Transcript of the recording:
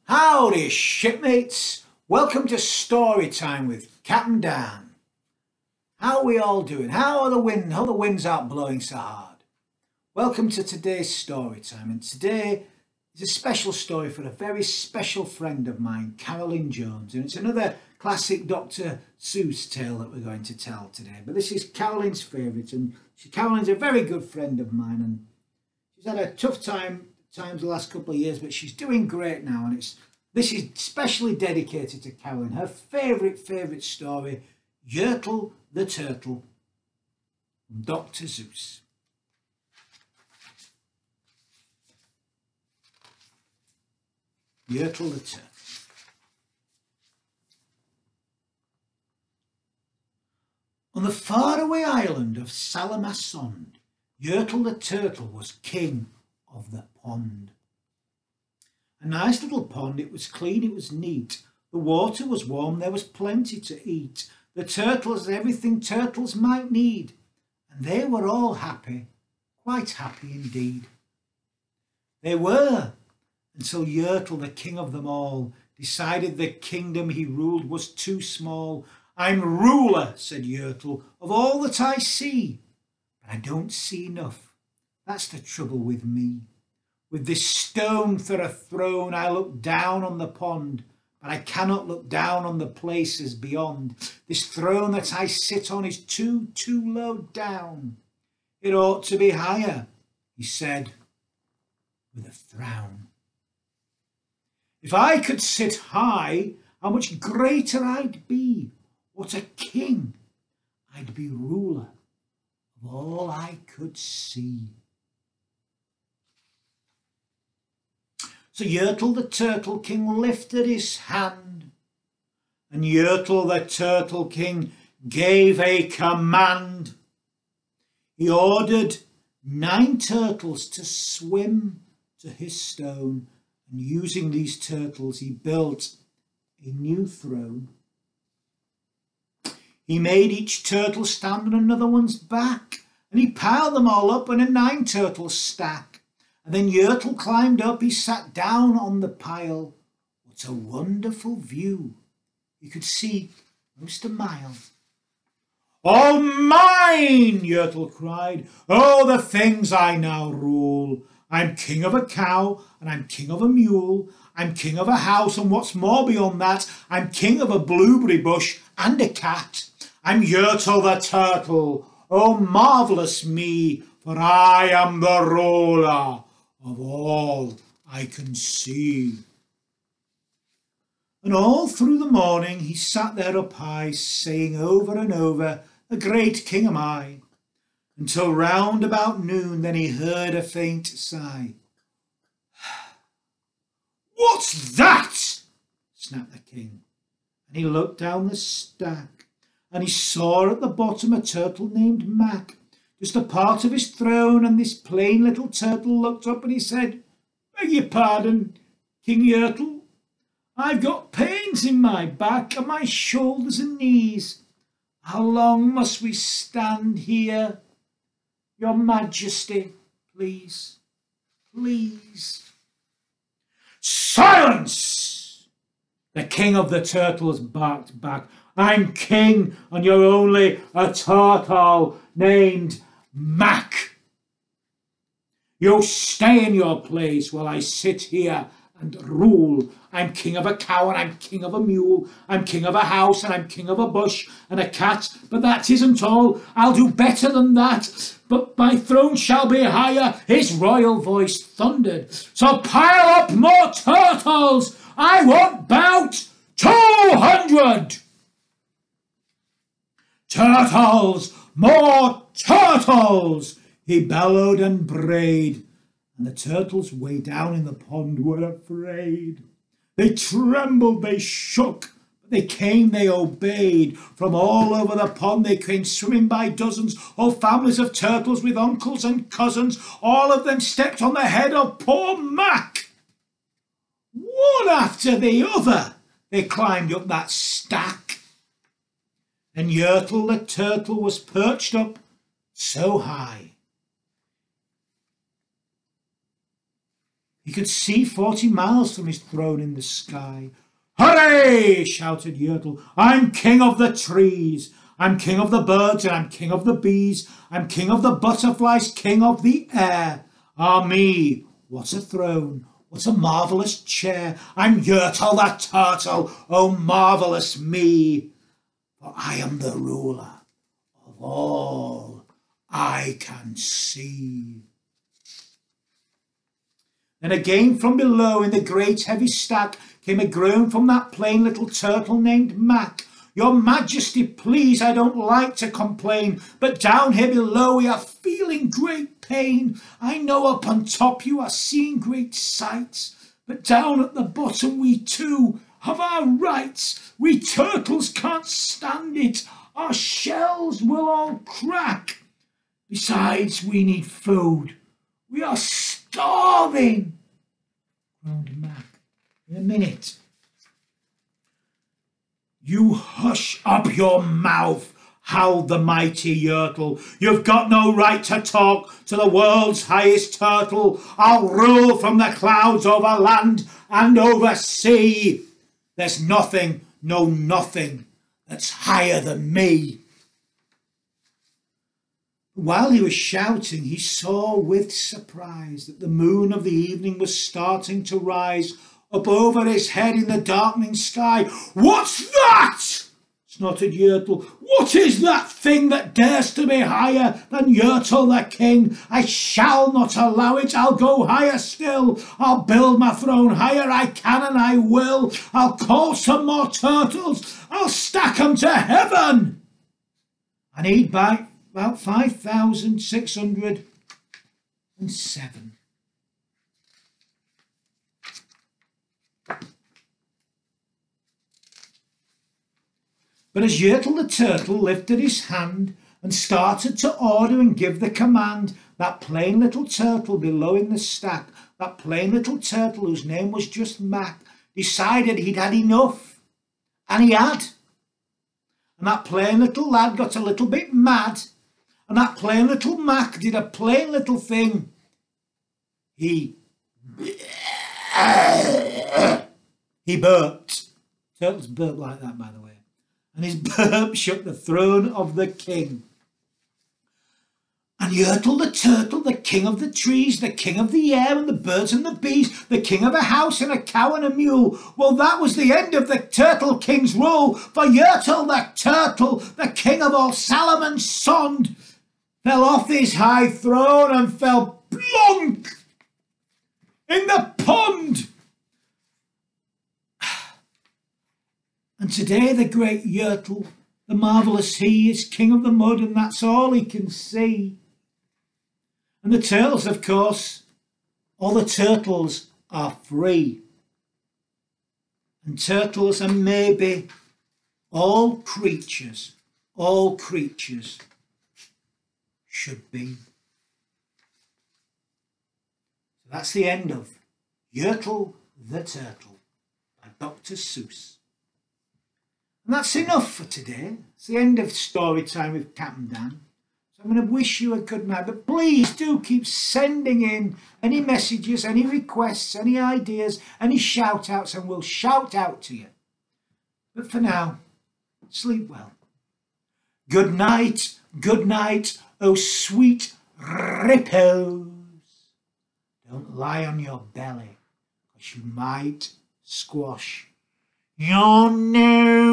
Howdy, shipmates! Welcome to Story Time with Captain Dan. How are we all doing? How the winds aren't blowing so hard? Welcome to today's Story Time, and today is a special story for a very special friend of mine, Carolyn Jones, and it's another classic Dr Seuss tale that we're going to tell today. But this is Carolyn's favourite, and Carolyn's a very good friend of mine, and she's had a tough times the last couple of years, but she's doing great now, and this is specially dedicated to Carolyn. Her favourite story, Yertle the Turtle, from Dr Seuss. Yertle the Turtle. On the faraway island of Salamasond, Yertle the Turtle was king of the pond. A nice little pond, it was clean, it was neat. The water was warm, there was plenty to eat. The turtles had everything turtles might need. And they were all happy, quite happy indeed. They were, until Yertle, the king of them all, decided the kingdom he ruled was too small. "I'm ruler," said Yertle, "of all that I see, but I don't see enough. That's the trouble with me. With this stone for a throne, I look down on the pond, but I cannot look down on the places beyond. This throne that I sit on is too low down. It ought to be higher," he said with a frown. "If I could sit high, how much greater I'd be. What a king! I'd be ruler of all I could see." So Yertle the Turtle King lifted his hand, and Yertle the Turtle King gave a command. He ordered 9 turtles to swim to his stone, and using these turtles he built a new throne. He made each turtle stand on another one's back, and he piled them all up in a 9 turtle stack. And then Yertle climbed up, he sat down on the pile. What a wonderful view! You could see most a mile. "All mine!" Yertle cried. "Oh, the things I now rule! I'm king of a cow, and I'm king of a mule. I'm king of a house, and what's more beyond that, I'm king of a blueberry bush and a cat. I'm Yertle the Turtle. Oh, marvellous me, for I am the ruler of all I can see." And all through the morning he sat there up high, saying over and over, "A great king am I," until round about noon then he heard a faint sigh. "What's that?" snapped the king, and he looked down the stack, and he saw at the bottom a turtle named Mac, just a part of his throne, and this plain little turtle looked up and he said, "Beg your pardon, King Yertle, I've got pains in my back and my shoulders and knees. How long must we stand here? Your Majesty, please, please." "Silence!" the king of the turtles barked back. "I'm king, and you're only a turtle named Mac. You stay in your place while I sit here and rule. I'm king of a cow, and I'm king of a mule. I'm king of a house, and I'm king of a bush and a cat. But that isn't all. I'll do better than that. But my throne shall be higher," his royal voice thundered. "So pile up more turtles. I want about 200. Turtles, more turtles!" he bellowed and brayed, and the turtles way down in the pond were afraid. They trembled, they shook, but they obeyed. From all over the pond they came swimming by dozens, whole families of turtles with uncles and cousins. All of them stepped on the head of poor Mac. One after the other they climbed up that stack, and Yertle the Turtle was perched up so high He could see 40 miles from his throne in the sky. "Hooray!" shouted Yertle. "I'm king of the trees. I'm king of the birds and I'm king of the bees. I'm king of the butterflies, king of the air. Ah me, what a throne, what a marvellous chair. I'm Yertle the Turtle, oh marvellous me. For I am the ruler of all I can see." Then again from below in the great heavy stack came a groan from that plain little turtle named Mac. "Your Majesty, please, I don't like to complain, but down here below we are feeling great pain. I know up on top you are seeing great sights, but down at the bottom we too have our rights. We turtles can't stand it. Our shells will all crack. Besides, we need food. We are starving," groaned Mac. "In a minute." "You hush up your mouth," howled the mighty Yertle. "You've got no right to talk to the world's highest turtle. I'll rule from the clouds over land and over sea. There's nothing, no nothing, that's higher than me." While he was shouting, he saw with surprise that the moon of the evening was starting to rise up over his head in the darkening sky. "What's that?" snorted Yertle. "What is that thing that dares to be higher than Yertle the king? I shall not allow it. I'll go higher still. I'll build my throne higher. I can and I will. I'll call some more turtles. I'll stack 'em to heaven." And he'd bite about 5,607. But as Yertle the Turtle lifted his hand and started to order and give the command, that plain little turtle below in the stack, that plain little turtle whose name was just Mac, decided he'd had enough. And he had. And that plain little lad got a little bit mad. And that plain little Mac did a plain little thing. He burped. Turtles burp like that, by the way. And his burp shook the throne of the king. And Yertle the Turtle, the king of the trees, the king of the air and the birds and the bees, the king of a house and a cow and a mule, well, that was the end of the Turtle King's rule. For Yertle the Turtle, the king of all Salamon's Sond, fell off his high throne and fell plonk in the pond. And today the great Yertle, the marvellous he, is king of the mud, and that's all he can see. And the turtles, of course, all the turtles are free. And turtles are maybe all creatures should be. So that's the end of Yertle the Turtle by Dr Seuss. And that's enough for today. It's the end of story time with Captain Dan. So I'm going to wish you a good night. But please do keep sending in any messages, any requests, any ideas, any shout outs, and we'll shout out to you. But for now, sleep well. Good night, oh sweet repose. Don't lie on your belly, because you might squash your nose.